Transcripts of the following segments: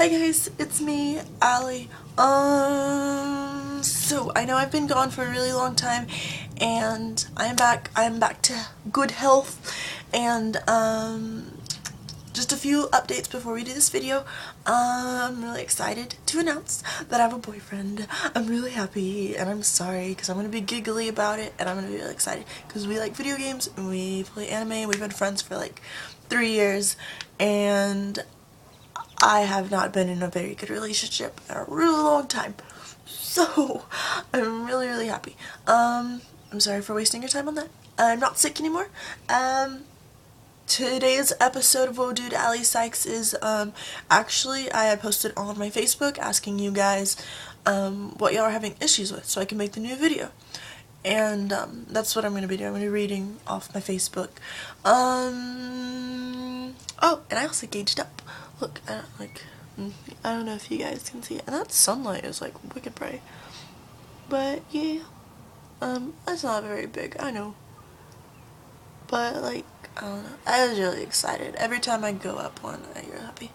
Hi guys, it's me, Ali. So I know I've been gone for a really long time, and I'm back. I'm back to good health, and just a few updates before we do this video. I'm really excited to announce that I have a boyfriend. I'm really happy, and I'm sorry because I'm gonna be giggly about it, and I'm gonna be really excited because we like video games and we play anime. We've been friends for like 3 years, and I have not been in a very good relationship in a really long time, so I'm really happy. I'm sorry for wasting your time on that. I'm not sick anymore. Today's episode of Woah Dude AaliSykes is actually I had posted on my Facebook asking you guys what y'all are having issues with so I can make the new video. And that's what I'm going to be doing. I'm going to be reading off my Facebook. Oh, and I also gauged up. Look, I don't know if you guys can see it. And that sunlight is like wicked bright. But yeah, it's not very big, I know. But like, I don't know. I was really excited. Every time I go up one, I get happy.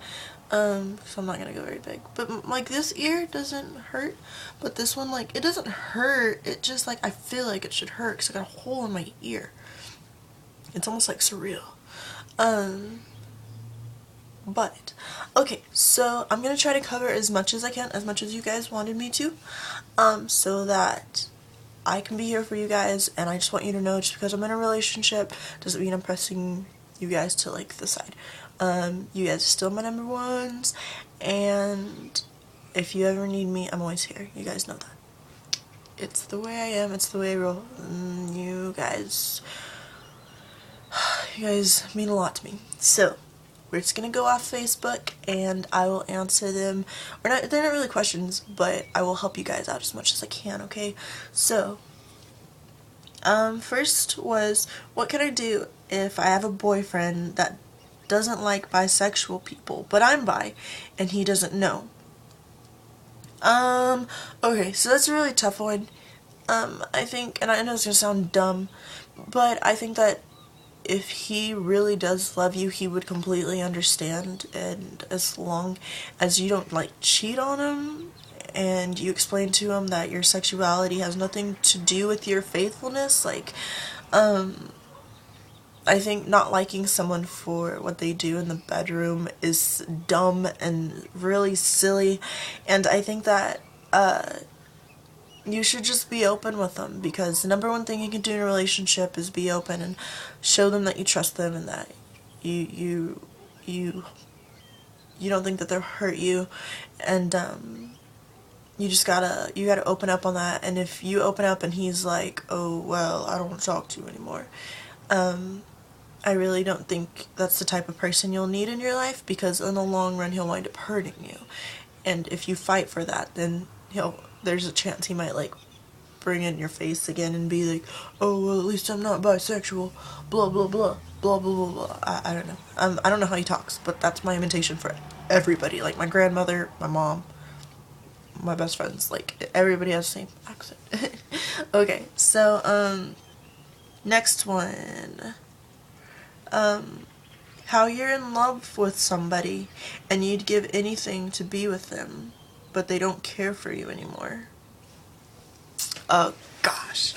So I'm not gonna go very big. But like this ear doesn't hurt, but this one, like, it doesn't hurt. It just like, I feel like it should hurt because I got a hole in my ear. It's almost like surreal. But okay, so I'm gonna try to cover as much as I can, as much as you guys wanted me to, so that I can be here for you guys. And I just want you to know, just because I'm in a relationship doesn't mean I'm pressing you guys to like the side. You guys are still my number ones, and if you ever need me, I'm always here. You guys know that. It's the way I am, it's the way I roll. You guys mean a lot to me. So we're just gonna go off Facebook and I will answer them. Or not, they're not really questions, but I will help you guys out as much as I can, okay? So, first was, what can I do if I have a boyfriend that doesn't like bisexual people, but I'm bi, and he doesn't know? Okay, so that's a really tough one. I think, and I know it's gonna sound dumb, but I think that if he really does love you, he would completely understand, and as long as you don't like cheat on him and you explain to him that your sexuality has nothing to do with your faithfulness, like, I think not liking someone for what they do in the bedroom is dumb and really silly, and I think that you should just be open with them, because the number one thing you can do in a relationship is be open and show them that you trust them and that you don't think that they'll hurt you, and you gotta open up on that. And if you open up and he's like, oh well, I don't want to talk to you anymore, I really don't think that's the type of person you'll need in your life, because in the long run he'll wind up hurting you, and if you fight for that, then there's a chance he might like bring it in your face again and be like, oh well, at least I'm not bisexual, blah blah blah blah blah blah blah. I don't know. I don't know how he talks, but that's my imitation for everybody. Like my grandmother, my mom, my best friends, like everybody has the same accent. Okay, so next one. How you're in love with somebody and you'd give anything to be with them, but they don't care for you anymore. Oh gosh,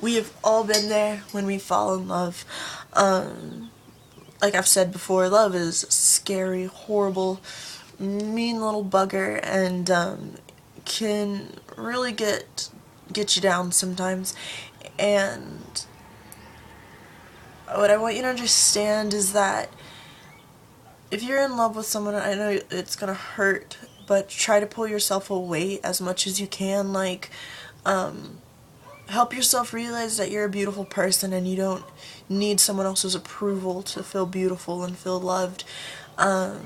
we have all been there when we fall in love. Like I've said before, love is scary, horrible, mean little bugger, and can really get you down sometimes. And what I want you to understand is that if you're in love with someone, I know it's gonna hurt, but try to pull yourself away as much as you can. Like, help yourself realize that you're a beautiful person and you don't need someone else's approval to feel beautiful and feel loved. I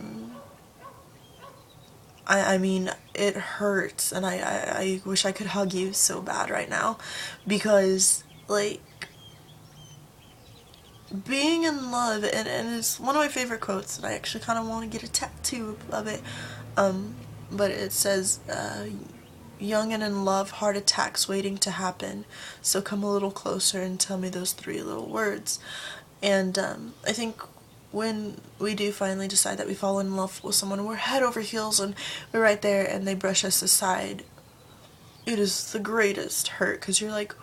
mean, it hurts, and I wish I could hug you so bad right now, because, like, being in love, and it's one of my favorite quotes, and I actually kind of want to get a tattoo of it, but it says, young and in love, heart attacks waiting to happen, so come a little closer and tell me those 3 little words. And I think when we do finally decide that we fall in love with someone, we're head over heels and we're right there and they brush us aside, it is the greatest hurt because you're like,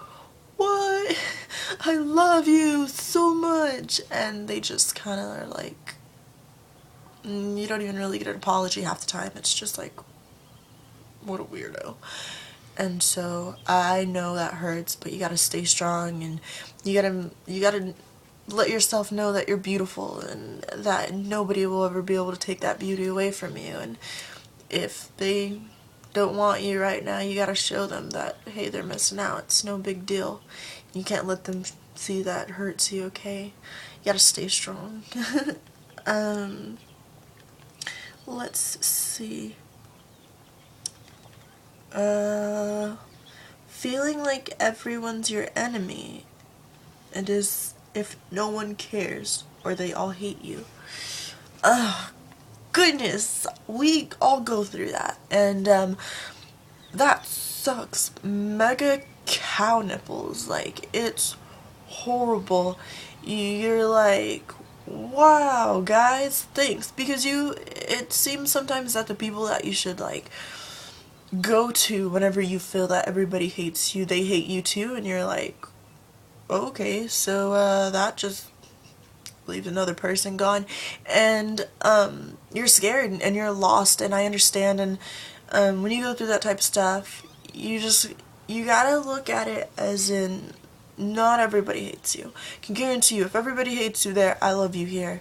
what? I love you so much. And they just kind of are like, you don't even really get an apology half the time. It's just like, what a weirdo. And so I know that hurts, but you gotta stay strong, and you gotta let yourself know that you're beautiful and that nobody will ever be able to take that beauty away from you. And if they don't want you right now, you gotta show them that, hey, they're missing out. It's no big deal. You can't let them see that hurts you, okay? You gotta stay strong. Let's see. Feeling like everyone's your enemy, and as if no one cares or they all hate you. Goodness, we all go through that, and that sucks. Mega cow nipples, like, it's horrible. You're like, wow, guys, thanks, because it seems sometimes that the people that you should, like, go to whenever you feel that everybody hates you, they hate you too, and you're like, okay, so that just leaves another person gone, and you're scared and you're lost, and I understand. And when you go through that type of stuff, you gotta look at it as in, not everybody hates you. I can guarantee you, if everybody hates you there, I love you here.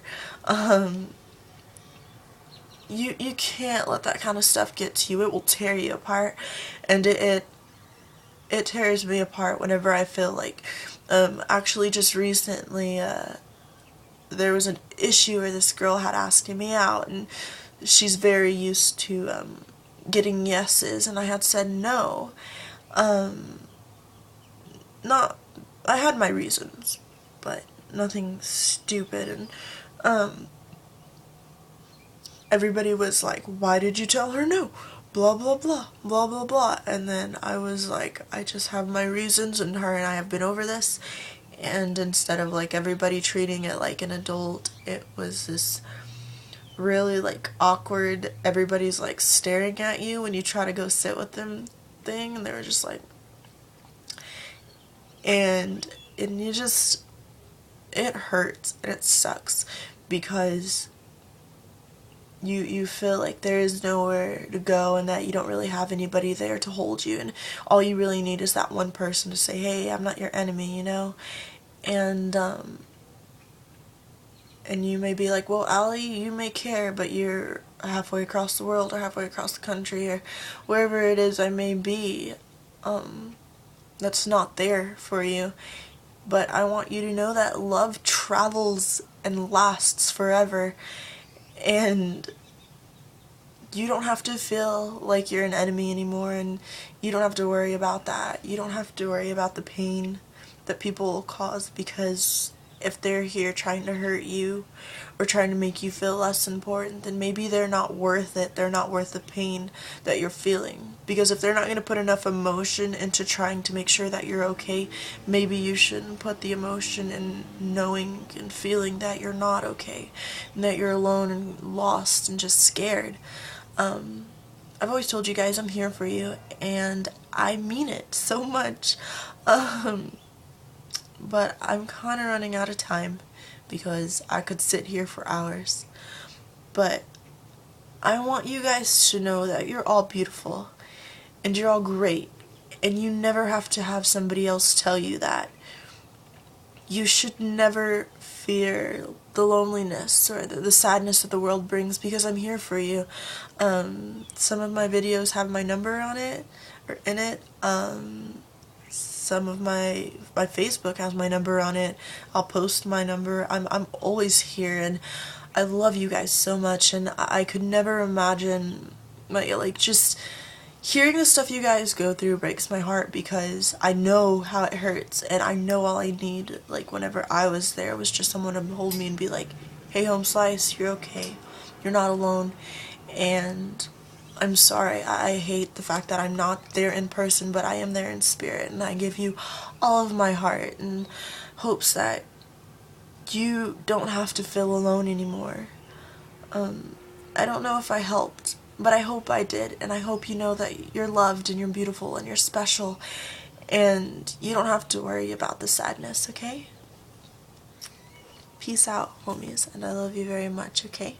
You can't let that kind of stuff get to you. It will tear you apart, and it tears me apart whenever I feel like, actually just recently, there was an issue where this girl had asked me out, and she's very used to, getting yeses, and I had said no. I had my reasons, but nothing stupid, and, everybody was like, why did you tell her no? Blah, blah, blah, blah, blah, blah. And then I was like, I just have my reasons, and her and I have been over this. And instead of, like, everybody treating it like an adult, it was this really, like, awkward, everybody's, like, staring at you when you try to go sit with them thing. And they were just like, and you just, it hurts and it sucks because you feel like there is nowhere to go and that you don't really have anybody there to hold you, and all you really need is that one person to say, hey, I'm not your enemy, you know? And you may be like, well, Allie, you may care, but you're halfway across the world or halfway across the country or wherever it is I may be, that's not there for you. But I want you to know that love travels and lasts forever, and you don't have to feel like you're an enemy anymore, and you don't have to worry about that. You don't have to worry about the pain that people will cause, because if they're here trying to hurt you or trying to make you feel less important, then maybe they're not worth it. They're not worth the pain that you're feeling. Because if they're not going to put enough emotion into trying to make sure that you're okay, maybe you shouldn't put the emotion in knowing and feeling that you're not okay, and that you're alone and lost and just scared. I've always told you guys I'm here for you, and I mean it so much. But I'm kind of running out of time because I could sit here for hours. But I want you guys to know that you're all beautiful and you're all great, and you never have to have somebody else tell you that. You should never fear the loneliness or the sadness that the world brings, because I'm here for you. Some of my videos have my number on it, or in it. Some of my Facebook has my number on it. I'll post my number. I'm always here, and I love you guys so much, and I could never imagine, like, just hearing the stuff you guys go through breaks my heart, because I know how it hurts, and I know all I need, like, whenever I was there, was just someone to hold me and be like, hey, Home Slice, you're okay. You're not alone. And I'm sorry, I hate the fact that I'm not there in person, but I am there in spirit, and I give you all of my heart in hopes that you don't have to feel alone anymore. I don't know if I helped, but I hope I did, and I hope you know that you're loved and you're beautiful and you're special, and you don't have to worry about the sadness, okay? Peace out, homies, and I love you very much, okay?